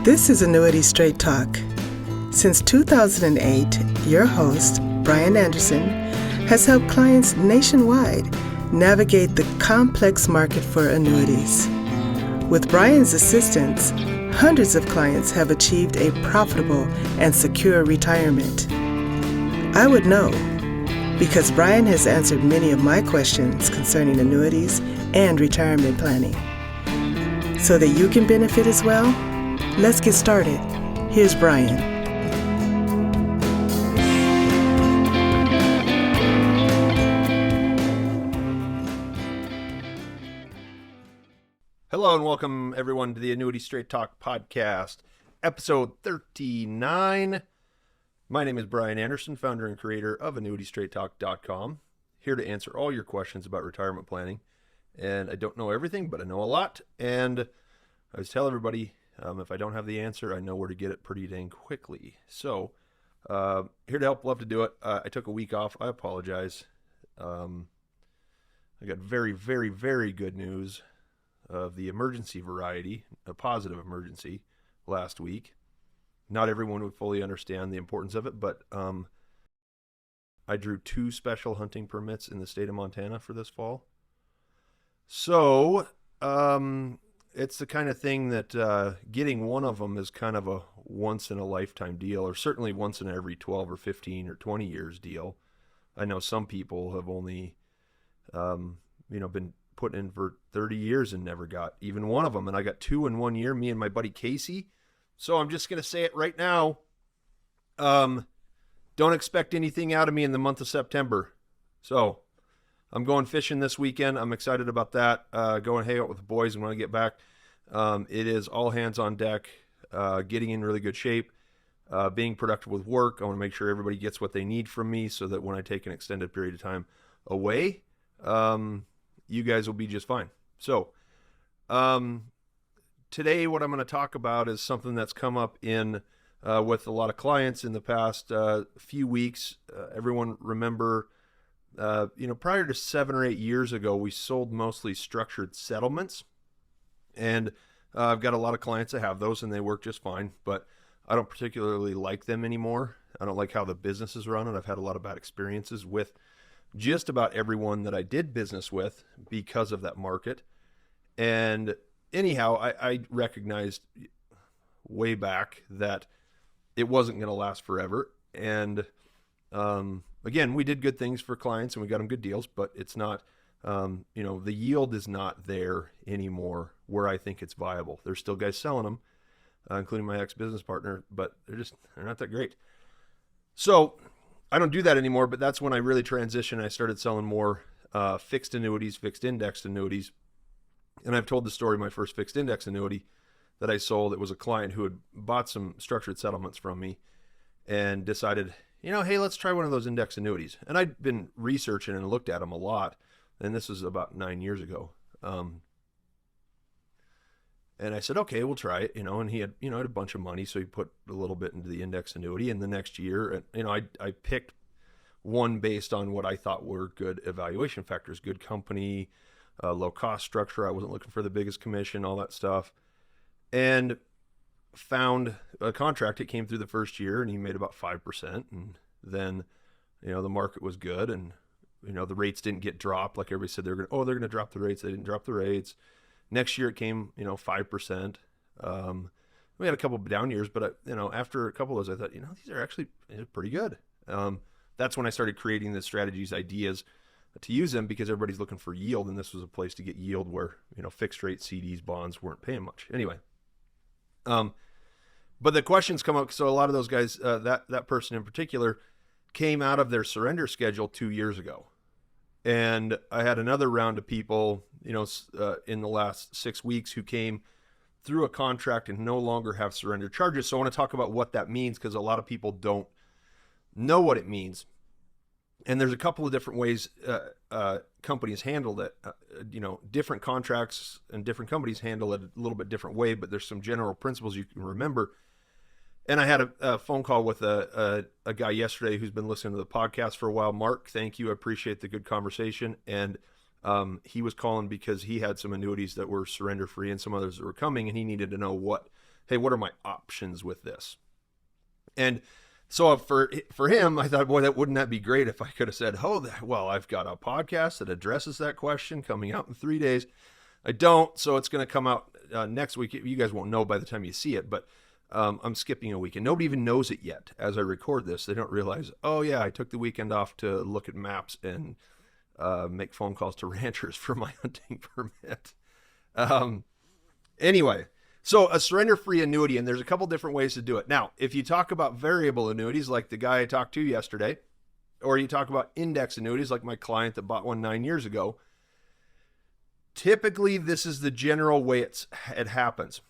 This is Annuity Straight Talk. Since 2008, your host, Bryan Anderson, has helped clients nationwide navigate the complex market for annuities. With Bryan's assistance, hundreds of clients have achieved a profitable and secure retirement. I would know, because Bryan has answered many of my questions concerning annuities and retirement planning. So that you can benefit as well, let's get started. Here's Bryan. Hello and welcome everyone to the Annuity Straight Talk podcast, episode 39. My name is Bryan Anderson, founder and creator of AnnuityStraightTalk.com, here to answer all your questions about retirement planning. And I don't know everything, but I know a lot. And I always tell everybody, if I don't have the answer, I know where to get it pretty dang quickly. So, here to help, love to do it. I took a week off. I apologize. I got very, very, very good news of the emergency variety, a positive emergency, last week. Not everyone would fully understand the importance of it, but I drew 2 special hunting permits in the state of Montana for this fall. So, it's the kind of thing that getting one of them is kind of a once-in-a-lifetime deal, or certainly once in every 12 or 15 or 20 years deal. I know some people have only, been put in for 30 years and never got even one of them. And I got 2 in 1 year, me and my buddy Casey. So I'm just going to say it right now. Don't expect anything out of me in the month of September. So I'm going fishing this weekend. I'm excited about that. Go and hang out with the boys. And when I get back, it is all hands on deck, getting in really good shape, being productive with work. I want to make sure everybody gets what they need from me so that when I take an extended period of time away, you guys will be just fine. So, today what I'm going to talk about is something that's come up in with a lot of clients in the past few weeks. Everyone remember, prior to 7 or 8 years ago, we sold mostly structured settlements. And I've got a lot of clients that have those and they work just fine, but I don't particularly like them anymore. I don't like how the business is run, and I've had a lot of bad experiences with just about everyone that I did business with because of that market. And anyhow, I recognized way back that it wasn't going to last forever. And again, we did good things for clients and we got them good deals, but it's not, the yield is not there anymore where I think it's viable. There's still guys selling them, including my ex-business partner, but they're not that great. So I don't do that anymore, but that's when I really transitioned. I started selling more fixed annuities, fixed indexed annuities. And I've told the story of my first fixed index annuity that I sold. It was a client who had bought some structured settlements from me and decided, hey, let's try one of those index annuities. And I'd been researching and looked at them a lot. And this was about 9 years ago. And I said, okay, we'll try it, and he had, had a bunch of money. So he put a little bit into the index annuity. And the next year, I picked one based on what I thought were good evaluation factors, good company, low cost structure. I wasn't looking for the biggest commission, all that stuff. And found a contract. It came through the first year and he made about 5%. And then, the market was good. And, the rates didn't get dropped. Like everybody said, they're going to drop the rates. They didn't drop the rates. Next year it came, 5%. We had a couple of down years, but after a couple of those, I thought, these are actually pretty good. That's when I started creating the strategies, ideas to use them, because everybody's looking for yield, and this was a place to get yield where, fixed rate CDs, bonds weren't paying much. Anyway, but the questions come up. So a lot of those guys, that person in particular, came out of their surrender schedule 2 years ago. And I had another round of people, in the last 6 weeks who came through a contract and no longer have surrender charges. So I want to talk about what that means, because a lot of people don't know what it means. And there's a couple of different ways companies handle it. Different contracts and different companies handle it a little bit different way, but there's some general principles you can remember. And I had a phone call with a guy yesterday who's been listening to the podcast for a while. Mark, thank you. I appreciate the good conversation. And he was calling because he had some annuities that were surrender free and some others that were coming, and he needed to know what hey, what are my options with this? And so for him, I thought, boy, wouldn't that be great if I could have said, well, I've got a podcast that addresses that question coming out in 3 days. I don't, so it's going to come out next week. You guys won't know by the time you see it, but I'm skipping a week, and nobody even knows it yet. As I record this, they don't realize, oh yeah, I took the weekend off to look at maps and make phone calls to ranchers for my hunting permit. Anyway, so a surrender-free annuity, and there's a couple different ways to do it. Now, if you talk about variable annuities, like the guy I talked to yesterday, or you talk about index annuities, like my client that bought one 9 years ago, typically this is the general way it happens.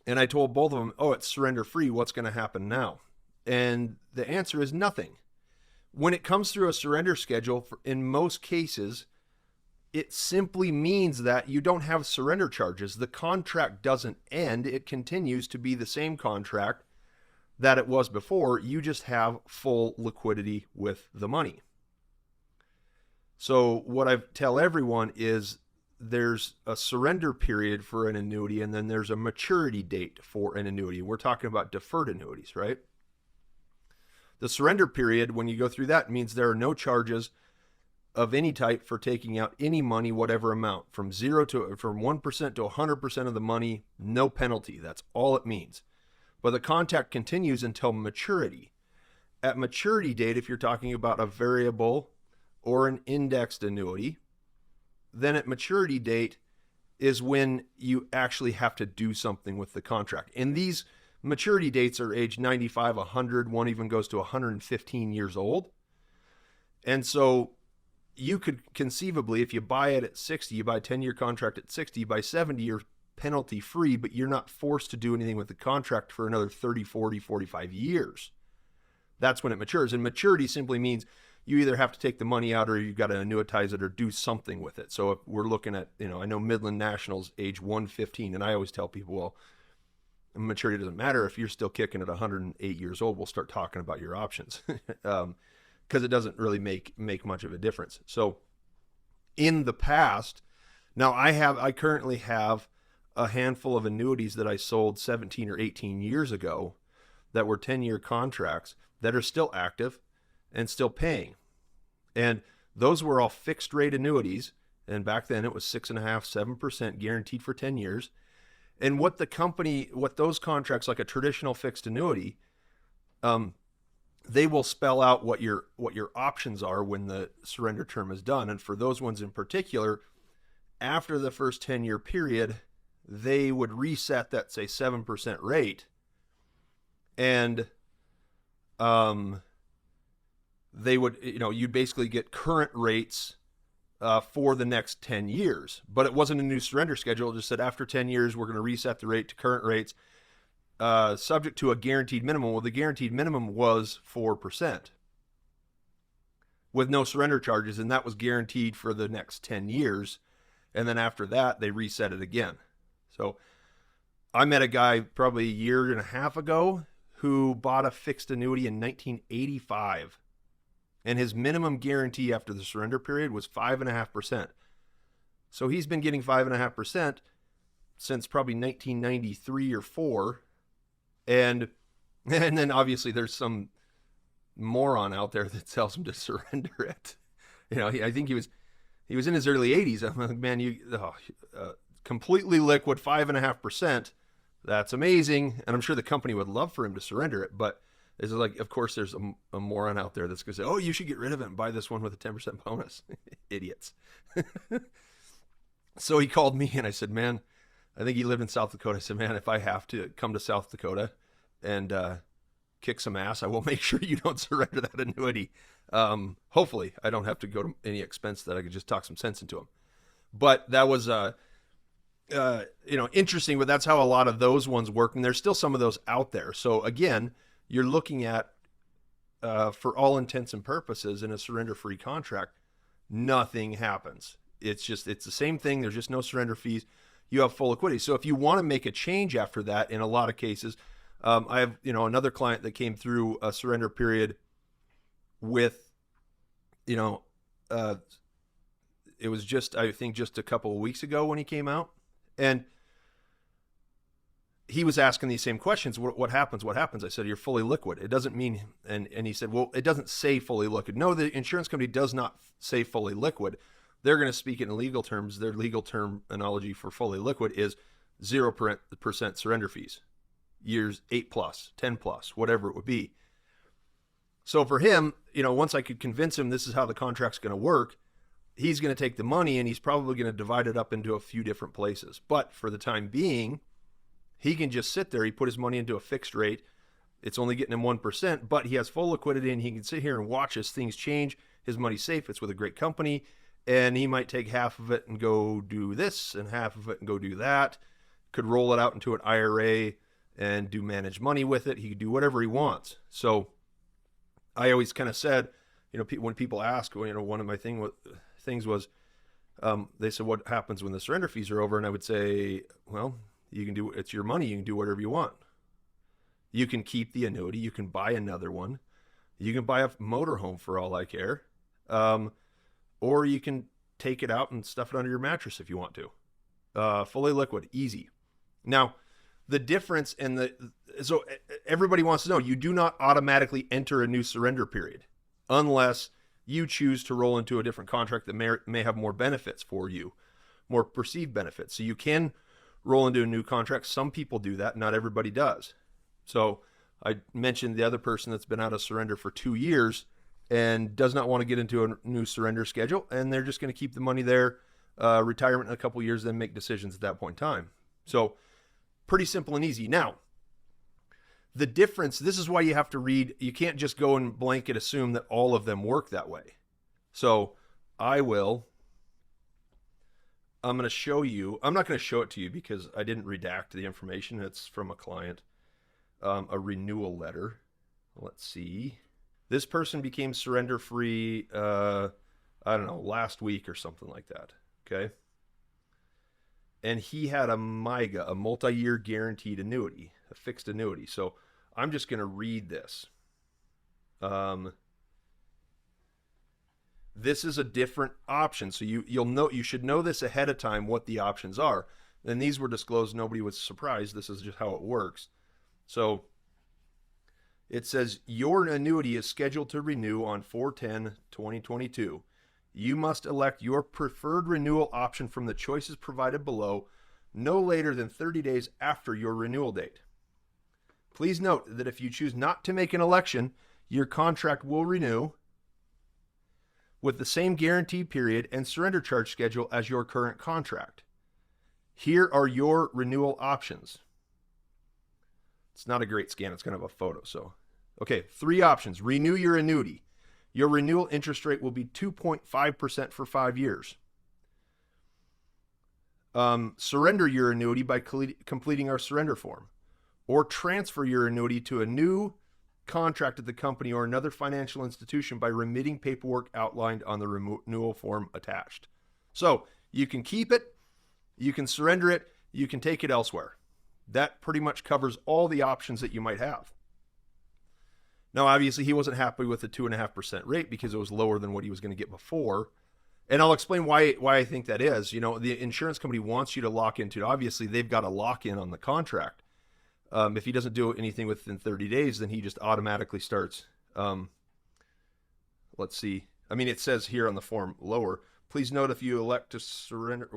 And I told both of them, oh, it's surrender-free. What's going to happen now? And the answer is nothing. When it comes through a surrender schedule, in most cases, it simply means that you don't have surrender charges. The contract doesn't end. It continues to be the same contract that it was before. You just have full liquidity with the money. So what I tell everyone is there's a surrender period for an annuity, and then there's a maturity date for an annuity. We're talking about deferred annuities, right? The surrender period, when you go through that, means there are no charges of any type for taking out any money, whatever amount, from 1% to 100% of the money, no penalty. That's all it means. But the contract continues until maturity. At maturity date, if you're talking about a variable or an indexed annuity, then at maturity date is when you actually have to do something with the contract. And these maturity dates are age 95, 100, one even goes to 115 years old. And so you could conceivably, if you buy it at 60, you buy a 10-year contract at 60, by 70, you're penalty free, but you're not forced to do anything with the contract for another 30, 40, 45 years. That's when it matures. And maturity simply means you either have to take the money out or you've got to annuitize it or do something with it. So if we're looking at, I know Midland National's age 115, and I always tell people, well, maturity doesn't matter. If you're still kicking at 108 years old, we'll start talking about your options because it doesn't really make much of a difference. So in the past, now I currently have a handful of annuities that I sold 17 or 18 years ago that were 10-year contracts that are still active and still paying. And those were all fixed rate annuities. And back then it was 6.5%, 7% guaranteed for 10 years. And what those contracts, like a traditional fixed annuity, they will spell out what your options are when the surrender term is done. And for those ones in particular, after the first 10-year period, they would reset that, say, 7% rate. And they would, you'd basically get current rates for the next 10 years. But it wasn't a new surrender schedule. It just said after 10 years, we're going to reset the rate to current rates, subject to a guaranteed minimum. Well, the guaranteed minimum was 4% with no surrender charges, and that was guaranteed for the next 10 years. And then after that, they reset it again. So I met a guy probably a year and a half ago who bought a fixed annuity in 1985. And his minimum guarantee after the surrender period was 5.5%. So he's been getting 5.5% since probably 1993 or 4. And then obviously there's some moron out there that tells him to surrender it. I think he was in his early 80s. I'm like, man, completely liquid 5.5%. That's amazing. And I'm sure the company would love for him to surrender it, but it's like, of course, there's a moron out there that's going to say, oh, you should get rid of it and buy this one with a 10% bonus. Idiots. So he called me and I said, man, I think he lived in South Dakota. I said, man, if I have to come to South Dakota and kick some ass, I will make sure you don't surrender that annuity. Hopefully, I don't have to go to any expense, that I could just talk some sense into him. But that was interesting, but that's how a lot of those ones work. And there's still some of those out there. So again, you're looking at, for all intents and purposes, in a surrender-free contract, nothing happens. It's the same thing. There's just no surrender fees. You have full liquidity. So if you want to make a change after that, in a lot of cases, I have, another client that came through a surrender period with, it was just, I think, just a couple of weeks ago when he came out. And he was asking these same questions. What happens? What happens? I said, you're fully liquid. It doesn't mean, and he said, well, it doesn't say fully liquid. No, the insurance company does not say fully liquid. They're going to speak in legal terms. Their legal terminology for fully liquid is 0% surrender fees, years 8 plus, 10 plus, whatever it would be. So for him, once I could convince him this is how the contract's going to work, he's going to take the money and he's probably going to divide it up into a few different places. But for the time being, he can just sit there. He put his money into a fixed rate. It's only getting him 1%, but he has full liquidity and he can sit here and watch as things change. His money's safe. It's with a great company. And he might take half of it and go do this and half of it and go do that. Could roll it out into an IRA and do managed money with it. He could do whatever he wants. So I always kind of said, when people ask, one of my things was, they said, what happens when the surrender fees are over? And I would say, well, it's your money. You can do whatever you want. You can keep the annuity. You can buy another one. You can buy a motorhome for all I care. Or you can take it out and stuff it under your mattress if you want to. Fully liquid, easy. Now, the difference so everybody wants to know, you do not automatically enter a new surrender period unless you choose to roll into a different contract that may have more benefits for you, more perceived benefits. So you can roll into a new contract. Some people do that. Not everybody does. So I mentioned the other person that's been out of surrender for 2 years and does not want to get into a new surrender schedule, and they're just going to keep the money there, retirement in a couple years, then make decisions at that point in time. So pretty simple and easy. Now, the difference, this is why you have to read. You can't just go and blanket assume that all of them work that way. So I'm going to show you. I'm not going to show it to you because I didn't redact the information. It's from a client, a renewal letter. Let's see. This person became surrender free, last week or something like that. Okay. And he had a MIGA, a multi-year guaranteed annuity, a fixed annuity. So I'm just going to read this. This is a different option. So you should know this ahead of time, what the options are. And these were disclosed. Nobody was surprised. This is just how it works. So it says your annuity is scheduled to renew on 4/10/2022. You must elect your preferred renewal option from the choices provided below no later than 30 days after your renewal date. Please note that if you choose not to make an election, your contract will renew with the same guarantee period and surrender charge schedule as your current contract. Here are your renewal options. It's not a great scan. It's kind of a photo. So, okay, 3 options. Renew your annuity. Your renewal interest rate will be 2.5% for 5 years. Surrender your annuity by completing our surrender form, or transfer your annuity to a new contract at the company or another financial institution by remitting paperwork outlined on the renewal form attached. So you can keep it, you can surrender it, you can take it elsewhere. That pretty much covers all the options that you might have. Now, obviously, he wasn't happy with the 2.5% rate because it was lower than what he was going to get before. And I'll explain why I think that is. The insurance company wants you to lock into, obviously, they've got a lock in on the contract. If he doesn't do anything within 30 days, then he just automatically starts. Let's see. It says here on the form lower. Please note if you elect to surrender.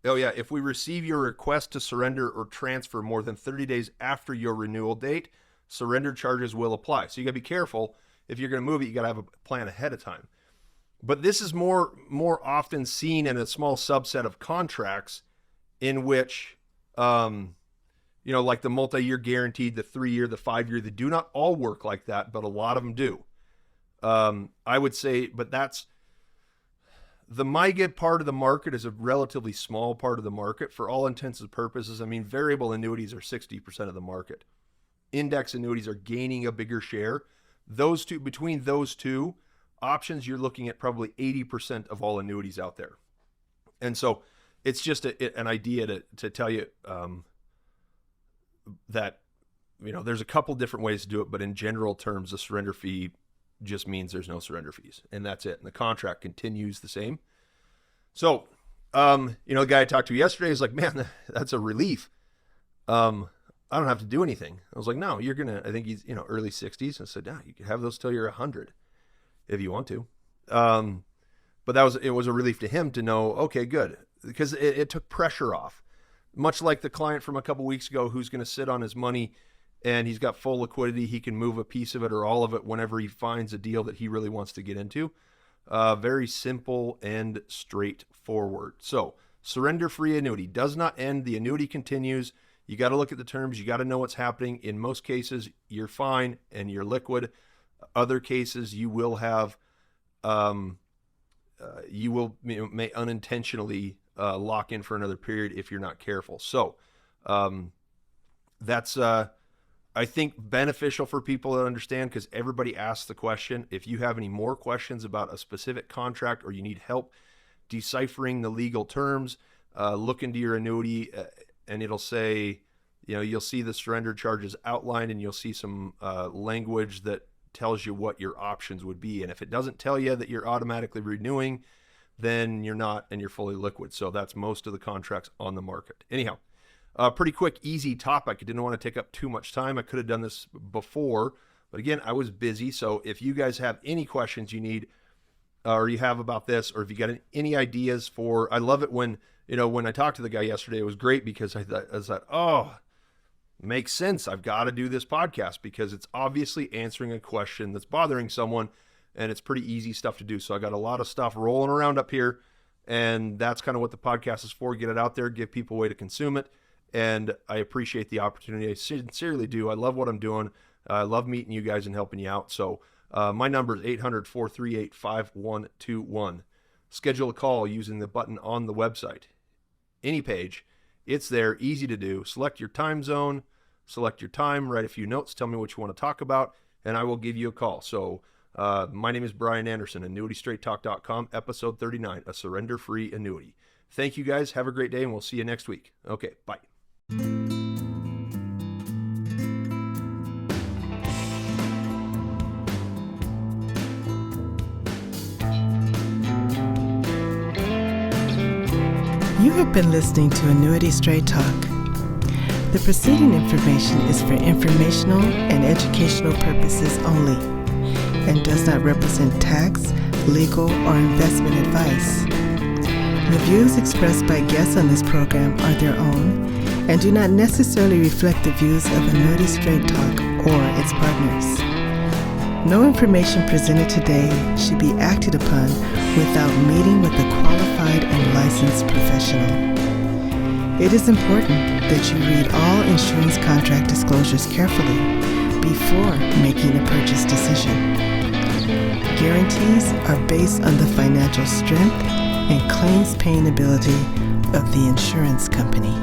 If we receive your request to surrender or transfer more than 30 days after your renewal date, surrender charges will apply. So you got to be careful. If you're going to move it, you got to have a plan ahead of time. But this is more often seen in a small subset of contracts in which, like the multi-year guaranteed, the 3-year, the 5-year, they do not all work like that, but a lot of them do. I would say, but that's the MIGA part of the market is a relatively small part of the market for all intents and purposes. Variable annuities are 60% of the market. Index annuities are gaining a bigger share. Between those two options, you're looking at probably 80% of all annuities out there. And so it's just an idea to tell you that, there's a couple different ways to do it, but in general terms, the surrender fee just means there's no surrender fees, and that's it. And the contract continues the same. So, the guy I talked to yesterday is like, man, that's a relief. I don't have to do anything. I was like, no, you're going to, I think he's, early 60s. I said, you can have those till you're 100 if you want to. But it was a relief to him to know, okay, good. Because it took pressure off. Much like the client from a couple weeks ago who's going to sit on his money and he's got full liquidity. He can move a piece of it or all of it whenever he finds a deal that he really wants to get into. Very simple and straightforward. So surrender-free annuity does not end. The annuity continues. You got to look at the terms. You got to know what's happening. In most cases, you're fine and you're liquid. Other cases, you will have, may unintentionally lock in for another period if you're not careful. So that's, I think, beneficial for people to understand, because everybody asks the question. If you have any more questions about a specific contract or you need help deciphering the legal terms, look into your annuity and it'll say, you'll see the surrender charges outlined and you'll see some language that tells you what your options would be. And if it doesn't tell you that you're automatically renewing, then you're not, and you're fully liquid. So that's most of the contracts on the market. Anyhow, pretty quick, easy topic. I didn't want to take up too much time. I could have done this before, but again, I was busy. So if you guys have any questions you need or you have about this, or if you got any ideas I love it when, when I talked to the guy yesterday, it was great because I thought, oh, makes sense. I've got to do this podcast because it's obviously answering a question that's bothering someone, and it's pretty easy stuff to do. So I got a lot of stuff rolling around up here, and that's kind of what the podcast is for. Get it out there, give people a way to consume it. And I appreciate the opportunity. I sincerely do. I love what I'm doing. I love meeting you guys and helping you out. So my number is 800-438-5121. Schedule a call using the button on the website. Any page. It's there, easy to do. Select your time zone, select your time, write a few notes, tell me what you want to talk about, and I will give you a call. So my name is Bryan Anderson, AnnuityStraightTalk.com, episode 39, a surrender-free annuity. Thank you guys. Have a great day, and we'll see you next week. Okay, bye. You have been listening to Annuity Straight Talk. The preceding information is for informational and educational purposes only and does not represent tax, legal, or investment advice. The views expressed by guests on this program are their own and do not necessarily reflect the views of Annuity Straight Talk or its partners. No information presented today should be acted upon without meeting with a qualified and licensed professional. It is important that you read all insurance contract disclosures carefully before making a purchase decision. Guarantees are based on the financial strength and claims paying ability of the insurance company.